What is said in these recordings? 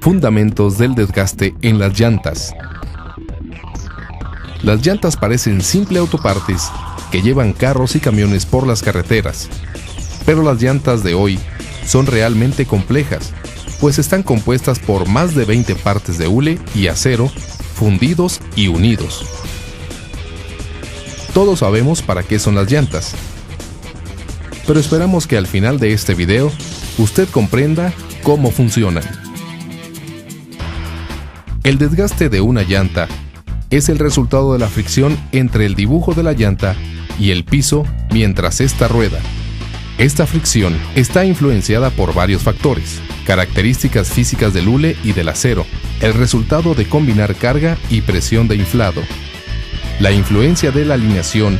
Fundamentos del desgaste en las llantas. Las llantas parecen simples autopartes que llevan carros y camiones por las carreteras, pero las llantas de hoy son realmente complejas, pues están compuestas por más de 20 partes de hule y acero, fundidos y unidos. Todos sabemos para qué son las llantas, pero esperamos que al final de este video usted comprenda cómo funcionan. El desgaste de una llanta es el resultado de la fricción entre el dibujo de la llanta y el piso mientras ésta rueda. Esta fricción está influenciada por varios factores, características físicas del hule y del acero, el resultado de combinar carga y presión de inflado, la influencia de la alineación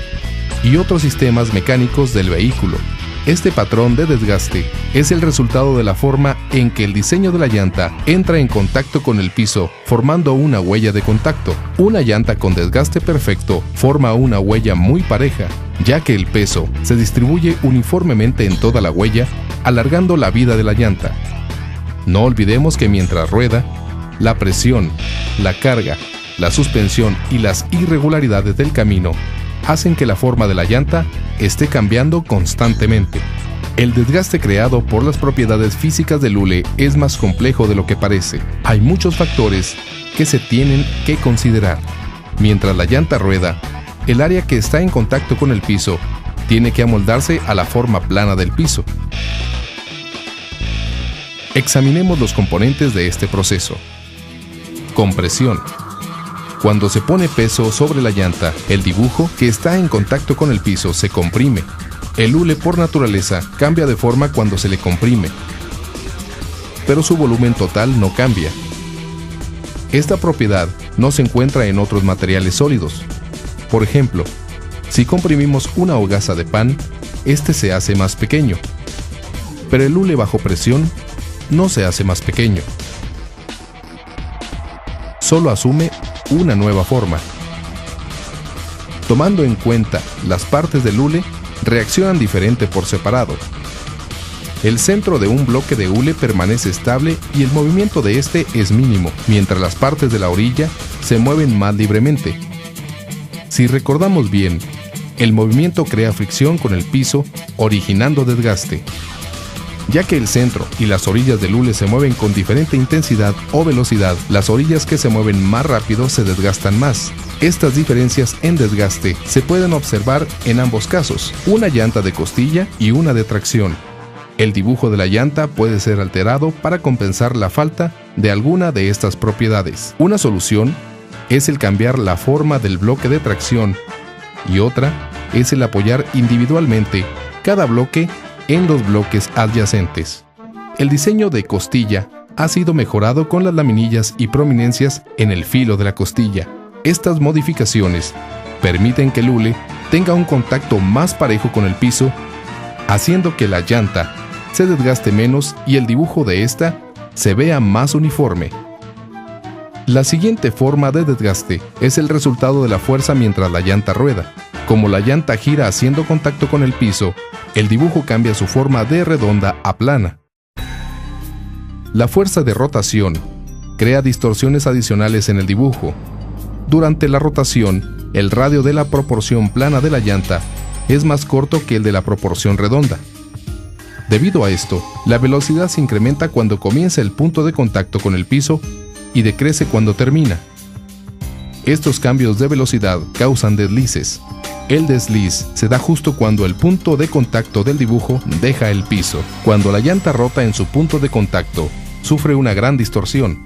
y otros sistemas mecánicos del vehículo. Este patrón de desgaste es el resultado de la forma en que el diseño de la llanta entra en contacto con el piso, formando una huella de contacto. Una llanta con desgaste perfecto forma una huella muy pareja, ya que el peso se distribuye uniformemente en toda la huella, alargando la vida de la llanta. No olvidemos que mientras rueda, la presión, la carga, la suspensión y las irregularidades del camino hacen que la forma de la llanta esté cambiando constantemente. El desgaste creado por las propiedades físicas del hule es más complejo de lo que parece. Hay muchos factores que se tienen que considerar. Mientras la llanta rueda, el área que está en contacto con el piso tiene que amoldarse a la forma plana del piso. Examinemos los componentes de este proceso. Compresión. Cuando se pone peso sobre la llanta, el dibujo que está en contacto con el piso se comprime. El hule por naturaleza cambia de forma cuando se le comprime, pero su volumen total no cambia. Esta propiedad no se encuentra en otros materiales sólidos. Por ejemplo, si comprimimos una hogaza de pan, este se hace más pequeño, pero el hule bajo presión no se hace más pequeño. Solo asume una nueva forma. Tomando en cuenta las partes del hule, reaccionan diferente por separado. El centro de un bloque de hule permanece estable y el movimiento de este es mínimo, mientras las partes de la orilla se mueven más libremente. Si recordamos bien, el movimiento crea fricción con el piso, originando desgaste. Ya que el centro y las orillas del hule se mueven con diferente intensidad o velocidad, las orillas que se mueven más rápido se desgastan más. Estas diferencias en desgaste se pueden observar en ambos casos, una llanta de costilla y una de tracción. El dibujo de la llanta puede ser alterado para compensar la falta de alguna de estas propiedades. Una solución es el cambiar la forma del bloque de tracción y otra es el apoyar individualmente cada bloque en los bloques adyacentes. El diseño de costilla ha sido mejorado con las laminillas y prominencias en el filo de la costilla. Estas modificaciones permiten que el hule tenga un contacto más parejo con el piso, haciendo que la llanta se desgaste menos y el dibujo de esta se vea más uniforme. La siguiente forma de desgaste es el resultado de la fuerza mientras la llanta rueda. Como la llanta gira haciendo contacto con el piso, el dibujo cambia su forma de redonda a plana. La fuerza de rotación crea distorsiones adicionales en el dibujo. Durante la rotación, el radio de la proporción plana de la llanta es más corto que el de la proporción redonda. Debido a esto, la velocidad se incrementa cuando comienza el punto de contacto con el piso y decrece cuando termina. Estos cambios de velocidad causan deslices. El desliz se da justo cuando el punto de contacto del dibujo deja el piso. Cuando la llanta rota en su punto de contacto, sufre una gran distorsión.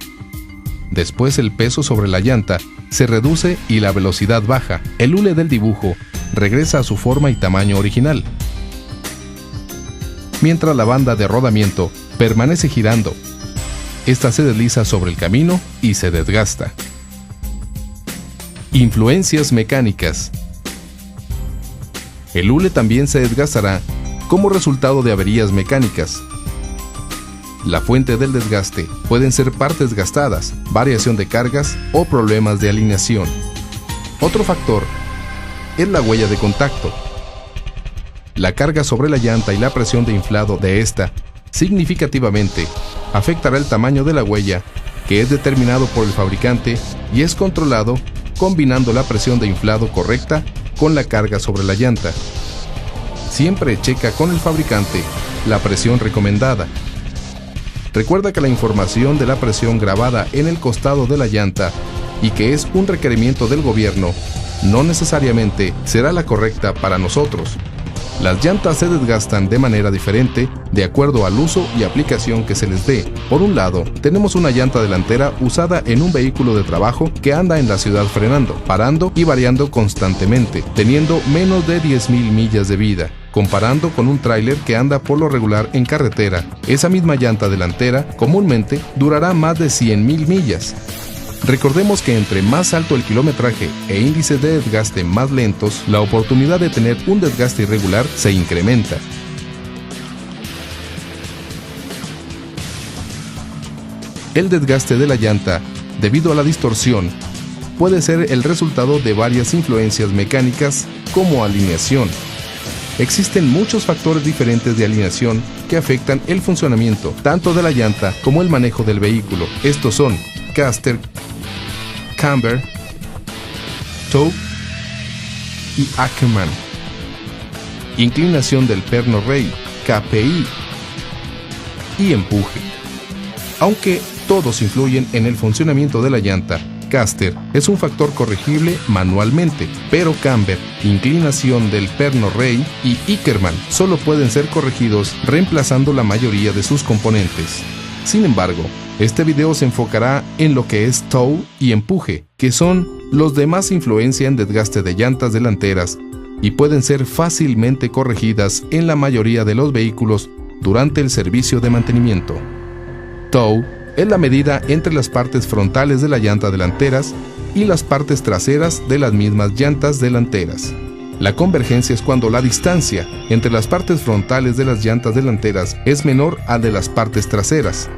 Después el peso sobre la llanta se reduce y la velocidad baja. El hule del dibujo regresa a su forma y tamaño original, mientras la banda de rodamiento permanece girando. Esta se desliza sobre el camino y se desgasta. Influencias mecánicas. El hule también se desgastará como resultado de averías mecánicas. La fuente del desgaste pueden ser partes gastadas, variación de cargas o problemas de alineación. Otro factor es la huella de contacto. La carga sobre la llanta y la presión de inflado de esta significativamente, afectará el tamaño de la huella, que es determinado por el fabricante y es controlado combinando la presión de inflado correcta con la carga sobre la llanta. Siempre checa con el fabricante la presión recomendada. Recuerda que la información de la presión grabada en el costado de la llanta y que es un requerimiento del gobierno, no necesariamente será la correcta para nosotros. Las llantas se desgastan de manera diferente de acuerdo al uso y aplicación que se les dé. Por un lado, tenemos una llanta delantera usada en un vehículo de trabajo que anda en la ciudad frenando, parando y variando constantemente, teniendo menos de 10.000 millas de vida. Comparando con un tráiler que anda por lo regular en carretera, esa misma llanta delantera comúnmente durará más de 100.000 millas. Recordemos que entre más alto el kilometraje e índices de desgaste más lentos, la oportunidad de tener un desgaste irregular se incrementa. El desgaste de la llanta, debido a la distorsión, puede ser el resultado de varias influencias mecánicas como alineación. Existen muchos factores diferentes de alineación que afectan el funcionamiento tanto de la llanta como el manejo del vehículo. Estos son caster, camber, toe y Ackerman. Inclinación del perno rey, KPI y empuje. Aunque todos influyen en el funcionamiento de la llanta, caster es un factor corregible manualmente, pero camber, inclinación del perno rey y Ackerman solo pueden ser corregidos reemplazando la mayoría de sus componentes. Sin embargo, este video se enfocará en lo que es toe y empuje, que son los de más influencia en desgaste de llantas delanteras y pueden ser fácilmente corregidas en la mayoría de los vehículos durante el servicio de mantenimiento. Toe es la medida entre las partes frontales de la llanta delanteras y las partes traseras de las mismas llantas delanteras. La convergencia es cuando la distancia entre las partes frontales de las llantas delanteras es menor a de las partes traseras.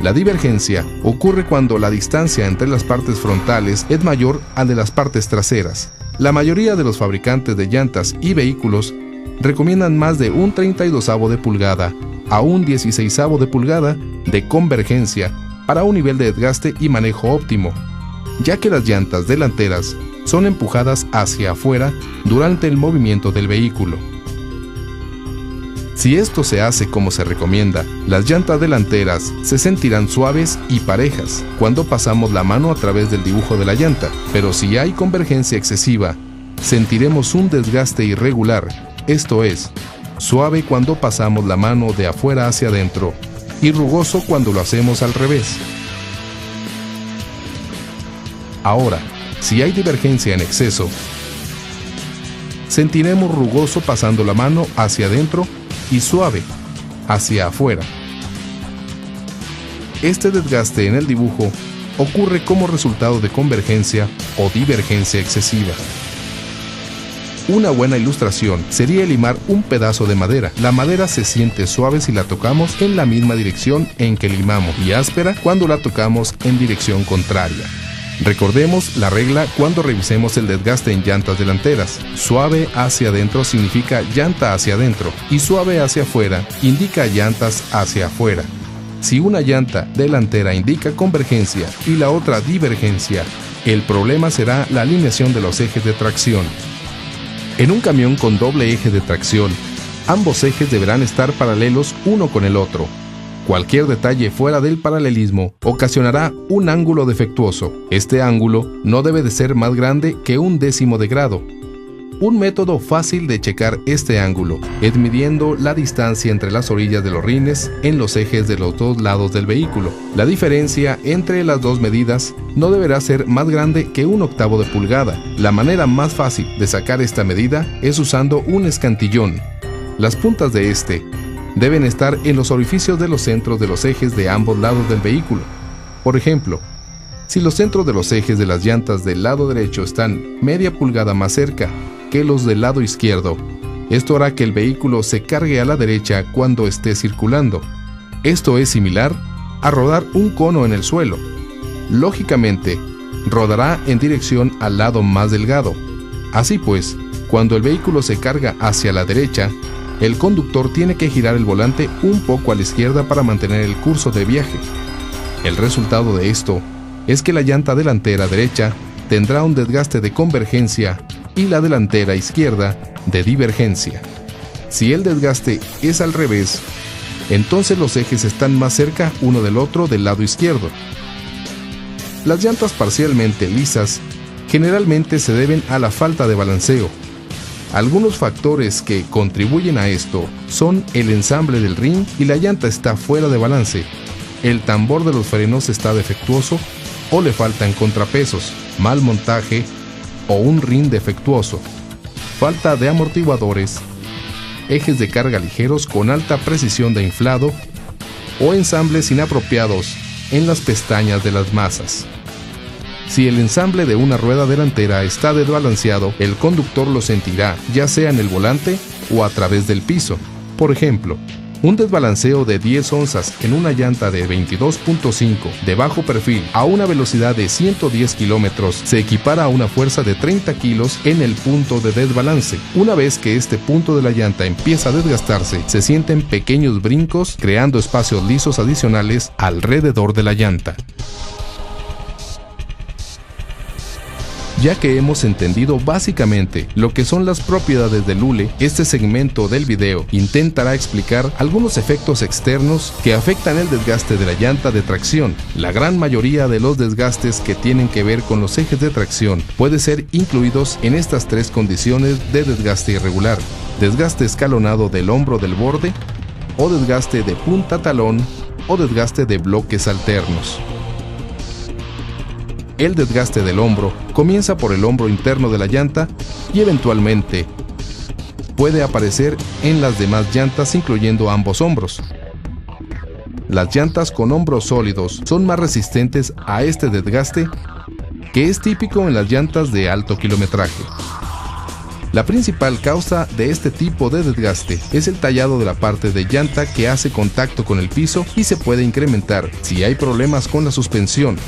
La divergencia ocurre cuando la distancia entre las partes frontales es mayor a de las partes traseras. La mayoría de los fabricantes de llantas y vehículos recomiendan más de un 32avo de pulgada a un 16avo de pulgada de convergencia para un nivel de desgaste y manejo óptimo, ya que las llantas delanteras son empujadas hacia afuera durante el movimiento del vehículo. Si esto se hace como se recomienda, las llantas delanteras se sentirán suaves y parejas cuando pasamos la mano a través del dibujo de la llanta, pero si hay convergencia excesiva, sentiremos un desgaste irregular, esto es, suave cuando pasamos la mano de afuera hacia adentro y rugoso cuando lo hacemos al revés. Ahora, si hay divergencia en exceso, sentiremos rugoso pasando la mano hacia adentro y suave hacia afuera. Este desgaste en el dibujo ocurre como resultado de convergencia o divergencia excesiva. Una buena ilustración sería limar un pedazo de madera. La madera se siente suave si la tocamos en la misma dirección en que limamos y áspera cuando la tocamos en dirección contraria. Recordemos la regla cuando revisemos el desgaste en llantas delanteras. Suave hacia adentro significa llanta hacia adentro y suave hacia afuera indica llantas hacia afuera. Si una llanta delantera indica convergencia y la otra divergencia, el problema será la alineación de los ejes de tracción. En un camión con doble eje de tracción, ambos ejes deberán estar paralelos uno con el otro. Cualquier detalle fuera del paralelismo ocasionará un ángulo defectuoso. Este ángulo no debe de ser más grande que 1/10 de grado. Un método fácil de checar este ángulo es midiendo la distancia entre las orillas de los rines en los ejes de los dos lados del vehículo. La diferencia entre las dos medidas no deberá ser más grande que 1/8 de pulgada. La manera más fácil de sacar esta medida es usando un escantillón. Las puntas de este deben estar en los orificios de los centros de los ejes de ambos lados del vehículo. Por ejemplo, si los centros de los ejes de las llantas del lado derecho están media pulgada más cerca que los del lado izquierdo, esto hará que el vehículo se cargue a la derecha cuando esté circulando. Esto es similar a rodar un cono en el suelo. Lógicamente, rodará en dirección al lado más delgado. Así pues, cuando el vehículo se carga hacia la derecha, el conductor tiene que girar el volante un poco a la izquierda para mantener el curso de viaje. El resultado de esto es que la llanta delantera derecha tendrá un desgaste de convergencia y la delantera izquierda de divergencia. Si el desgaste es al revés, entonces los ejes están más cerca uno del otro del lado izquierdo. Las llantas parcialmente lisas generalmente se deben a la falta de balanceo. Algunos factores que contribuyen a esto son el ensamble del rin y la llanta está fuera de balance, el tambor de los frenos está defectuoso o le faltan contrapesos, mal montaje o un rin defectuoso, falta de amortiguadores, ejes de carga ligeros con alta precisión de inflado o ensambles inapropiados en las pestañas de las masas. Si el ensamble de una rueda delantera está desbalanceado, el conductor lo sentirá, ya sea en el volante o a través del piso. Por ejemplo, un desbalanceo de 10 onzas en una llanta de 22.5 de bajo perfil a una velocidad de 110 km se equipara a una fuerza de 30 kilos en el punto de desbalance. Una vez que este punto de la llanta empieza a desgastarse, se sienten pequeños brincos creando espacios lisos adicionales alrededor de la llanta. Ya que hemos entendido básicamente lo que son las propiedades del hule, este segmento del video intentará explicar algunos efectos externos que afectan el desgaste de la llanta de tracción. La gran mayoría de los desgastes que tienen que ver con los ejes de tracción puede ser incluidos en estas tres condiciones de desgaste irregular: desgaste escalonado del hombro del borde, o desgaste de punta talón, o desgaste de bloques alternos. El desgaste del hombro comienza por el hombro interno de la llanta y eventualmente puede aparecer en las demás llantas, incluyendo ambos hombros. Las llantas con hombros sólidos son más resistentes a este desgaste, que es típico en las llantas de alto kilometraje. La principal causa de este tipo de desgaste es el tallado de la parte de llanta que hace contacto con el piso y se puede incrementar si hay problemas con la suspensión.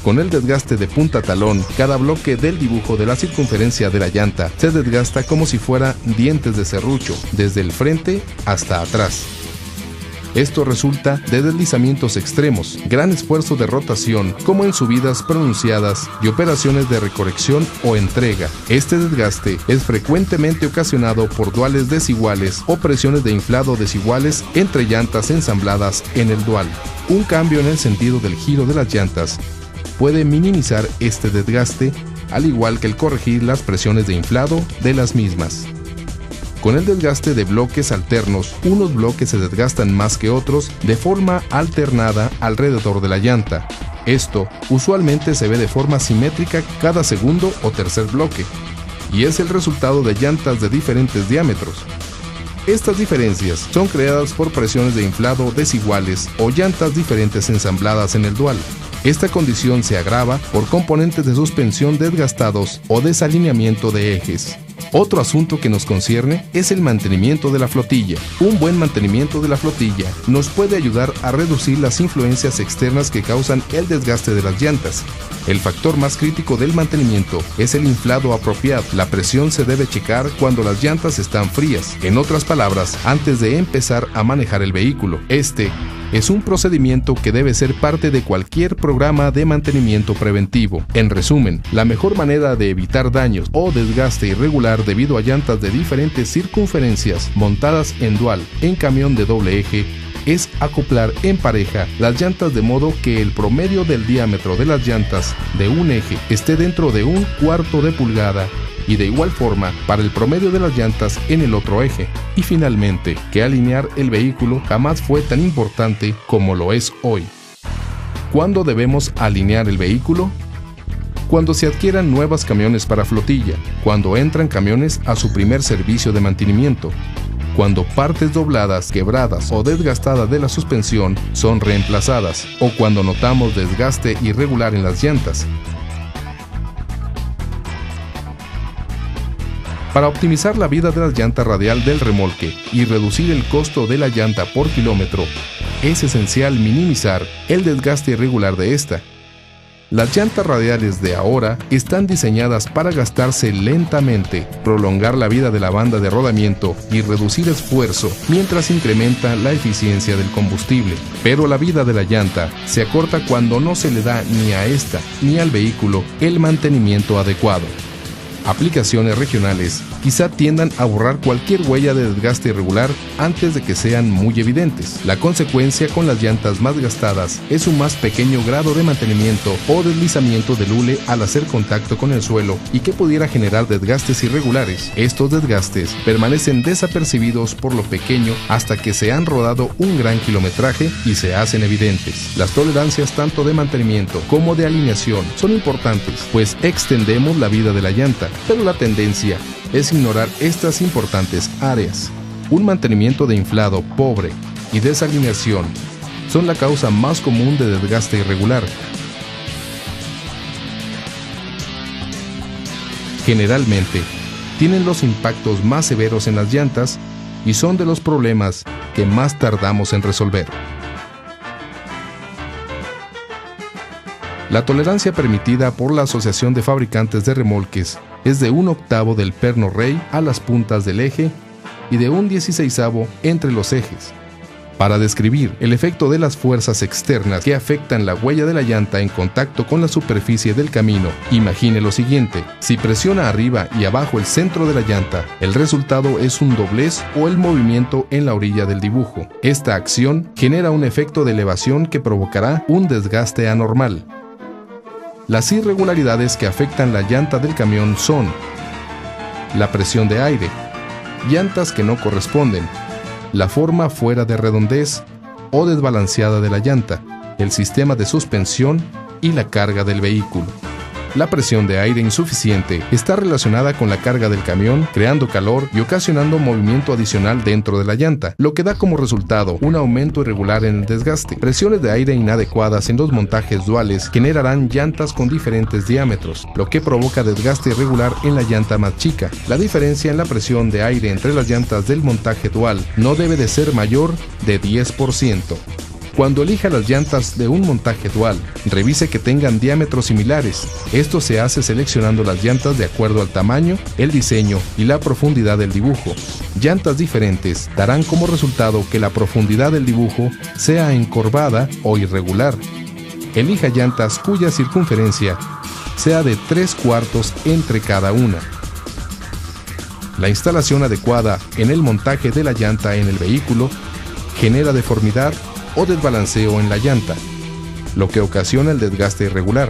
Con el desgaste de punta talón, cada bloque del dibujo de la circunferencia de la llanta se desgasta como si fuera dientes de serrucho, desde el frente hasta atrás. Esto resulta de deslizamientos extremos, gran esfuerzo de rotación, como en subidas pronunciadas y operaciones de recorrección o entrega. Este desgaste es frecuentemente ocasionado por duales desiguales o presiones de inflado desiguales entre llantas ensambladas en el dual. Un cambio en el sentido del giro de las llantas puede minimizar este desgaste, al igual que el corregir las presiones de inflado de las mismas. Con el desgaste de bloques alternos, unos bloques se desgastan más que otros de forma alternada alrededor de la llanta. Esto usualmente se ve de forma simétrica cada segundo o tercer bloque, y es el resultado de llantas de diferentes diámetros. Estas diferencias son creadas por presiones de inflado desiguales o llantas diferentes ensambladas en el dual. Esta condición se agrava por componentes de suspensión desgastados o desalineamiento de ejes. Otro asunto que nos concierne es el mantenimiento de la flotilla. Un buen mantenimiento de la flotilla nos puede ayudar a reducir las influencias externas que causan el desgaste de las llantas. El factor más crítico del mantenimiento es el inflado apropiado. La presión se debe checar cuando las llantas están frías. En otras palabras, antes de empezar a manejar el vehículo. Este es un procedimiento que debe ser parte de cualquier programa de mantenimiento preventivo. En resumen, la mejor manera de evitar daños o desgaste irregular debido a llantas de diferentes circunferencias montadas en dual en camión de doble eje es acoplar en pareja las llantas de modo que el promedio del diámetro de las llantas de un eje esté dentro de 1/4 de pulgada y de igual forma para el promedio de las llantas en el otro eje. Y finalmente, que alinear el vehículo jamás fue tan importante como lo es hoy. ¿Cuándo debemos alinear el vehículo? Cuando se adquieran nuevos camiones para flotilla, cuando entran camiones a su primer servicio de mantenimiento, cuando partes dobladas, quebradas o desgastadas de la suspensión son reemplazadas, o cuando notamos desgaste irregular en las llantas. Para optimizar la vida de la llanta radial del remolque y reducir el costo de la llanta por kilómetro, es esencial minimizar el desgaste irregular de esta. Las llantas radiales de ahora están diseñadas para gastarse lentamente, prolongar la vida de la banda de rodamiento y reducir esfuerzo mientras incrementa la eficiencia del combustible. Pero la vida de la llanta se acorta cuando no se le da ni a esta ni al vehículo el mantenimiento adecuado. Aplicaciones regionales quizá tiendan a borrar cualquier huella de desgaste irregular antes de que sean muy evidentes. La consecuencia con las llantas más gastadas es un más pequeño grado de mantenimiento o deslizamiento del hule al hacer contacto con el suelo y que pudiera generar desgastes irregulares. Estos desgastes permanecen desapercibidos por lo pequeño hasta que se han rodado un gran kilometraje y se hacen evidentes. Las tolerancias tanto de mantenimiento como de alineación son importantes, pues extendemos la vida de la llanta, pero la tendencia es ignorar estas importantes áreas. Un mantenimiento de inflado pobre y desalineación son la causa más común de desgaste irregular. Generalmente, tienen los impactos más severos en las llantas y son de los problemas que más tardamos en resolver. La tolerancia permitida por la Asociación de Fabricantes de Remolques es de 1/8 del perno rey a las puntas del eje y de 1/16 entre los ejes. Para describir el efecto de las fuerzas externas que afectan la huella de la llanta en contacto con la superficie del camino, imagine lo siguiente: si presiona arriba y abajo el centro de la llanta, el resultado es un doblez o el movimiento en la orilla del dibujo. Esta acción genera un efecto de elevación que provocará un desgaste anormal. Las irregularidades que afectan la llanta del camión son la presión de aire, llantas que no corresponden, la forma fuera de redondez o desbalanceada de la llanta, el sistema de suspensión y la carga del vehículo. La presión de aire insuficiente está relacionada con la carga del camión, creando calor y ocasionando movimiento adicional dentro de la llanta, lo que da como resultado un aumento irregular en el desgaste. Presiones de aire inadecuadas en los montajes duales generarán llantas con diferentes diámetros, lo que provoca desgaste irregular en la llanta más chica. La diferencia en la presión de aire entre las llantas del montaje dual no debe de ser mayor de 10%. Cuando elija las llantas de un montaje dual, revise que tengan diámetros similares. Esto se hace seleccionando las llantas de acuerdo al tamaño, el diseño y la profundidad del dibujo. Llantas diferentes darán como resultado que la profundidad del dibujo sea encorvada o irregular. Elija llantas cuya circunferencia sea de 3/4 entre cada una. La instalación adecuada en el montaje de la llanta en el vehículo genera deformidad o desbalanceo en la llanta, lo que ocasiona el desgaste irregular.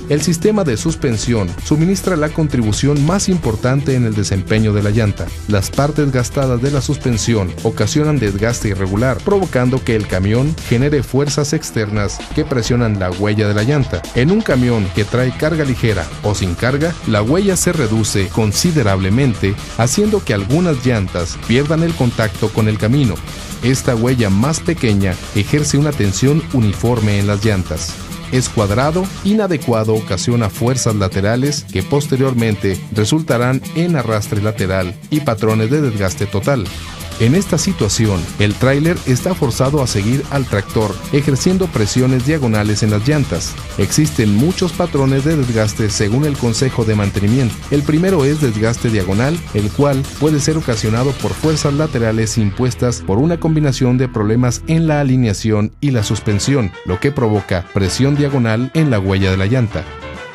El sistema de suspensión suministra la contribución más importante en el desempeño de la llanta. Las partes gastadas de la suspensión ocasionan desgaste irregular, provocando que el camión genere fuerzas externas que presionan la huella de la llanta. En un camión que trae carga ligera o sin carga, la huella se reduce considerablemente, haciendo que algunas llantas pierdan el contacto con el camino. Esta huella más pequeña ejerce una tensión uniforme en las llantas. Es cuadrado, inadecuado, ocasiona fuerzas laterales que posteriormente resultarán en arrastre lateral y patrones de desgaste total. En esta situación, el tráiler está forzado a seguir al tractor, ejerciendo presiones diagonales en las llantas. Existen muchos patrones de desgaste según el Consejo de Mantenimiento. El primero es desgaste diagonal, el cual puede ser ocasionado por fuerzas laterales impuestas por una combinación de problemas en la alineación y la suspensión, lo que provoca presión diagonal en la huella de la llanta.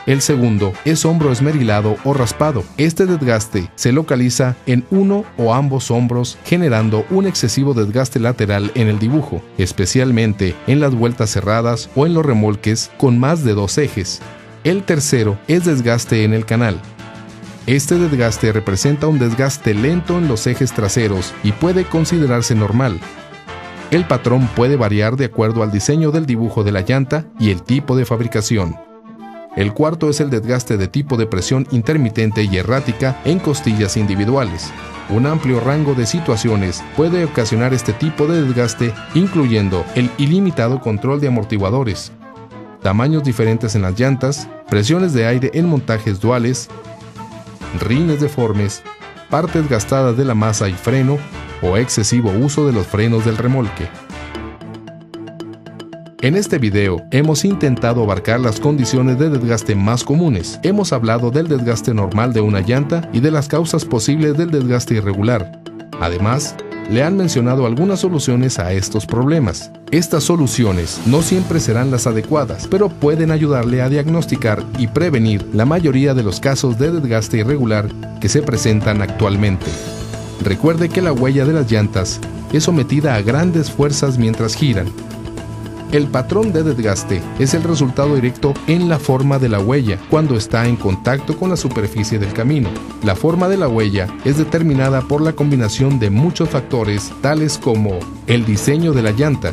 El segundo es hombro esmerilado o raspado. Este desgaste se localiza en uno o ambos hombros, generando un excesivo desgaste lateral en el dibujo, especialmente en las vueltas cerradas o en los remolques con más de 2 ejes. El tercero es desgaste en el canal. Este desgaste representa un desgaste lento en los ejes traseros y puede considerarse normal. El patrón puede variar de acuerdo al diseño del dibujo de la llanta y el tipo de fabricación. El cuarto es el desgaste de tipo de presión intermitente y errática en costillas individuales. Un amplio rango de situaciones puede ocasionar este tipo de desgaste, incluyendo el ilimitado control de amortiguadores, tamaños diferentes en las llantas, presiones de aire en montajes duales, rines deformes, partes gastadas de la masa y freno o excesivo uso de los frenos del remolque. En este video hemos intentado abarcar las condiciones de desgaste más comunes. Hemos hablado del desgaste normal de una llanta y de las causas posibles del desgaste irregular. Además, le han mencionado algunas soluciones a estos problemas. Estas soluciones no siempre serán las adecuadas, pero pueden ayudarle a diagnosticar y prevenir la mayoría de los casos de desgaste irregular que se presentan actualmente. Recuerde que la huella de las llantas es sometida a grandes fuerzas mientras giran. El patrón de desgaste es el resultado directo en la forma de la huella cuando está en contacto con la superficie del camino. La forma de la huella es determinada por la combinación de muchos factores tales como el diseño de la llanta,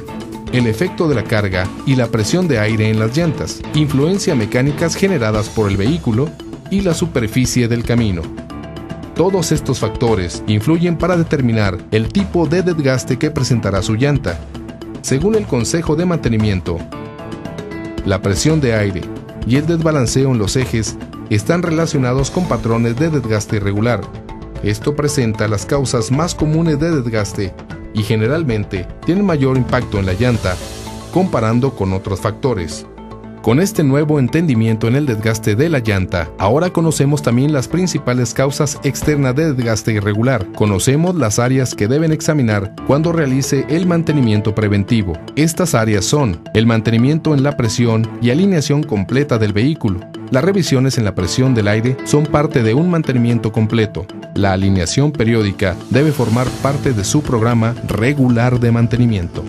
el efecto de la carga y la presión de aire en las llantas, influencias mecánicas generadas por el vehículo y la superficie del camino. Todos estos factores influyen para determinar el tipo de desgaste que presentará su llanta. Según el Consejo de Mantenimiento, la presión de aire y el desbalanceo en los ejes están relacionados con patrones de desgaste irregular. Esto presenta las causas más comunes de desgaste y generalmente tiene mayor impacto en la llanta comparando con otros factores. Con este nuevo entendimiento en el desgaste de la llanta, ahora conocemos también las principales causas externas de desgaste irregular. Conocemos las áreas que deben examinar cuando realice el mantenimiento preventivo. Estas áreas son el mantenimiento en la presión y alineación completa del vehículo. Las revisiones en la presión del aire son parte de un mantenimiento completo. La alineación periódica debe formar parte de su programa regular de mantenimiento.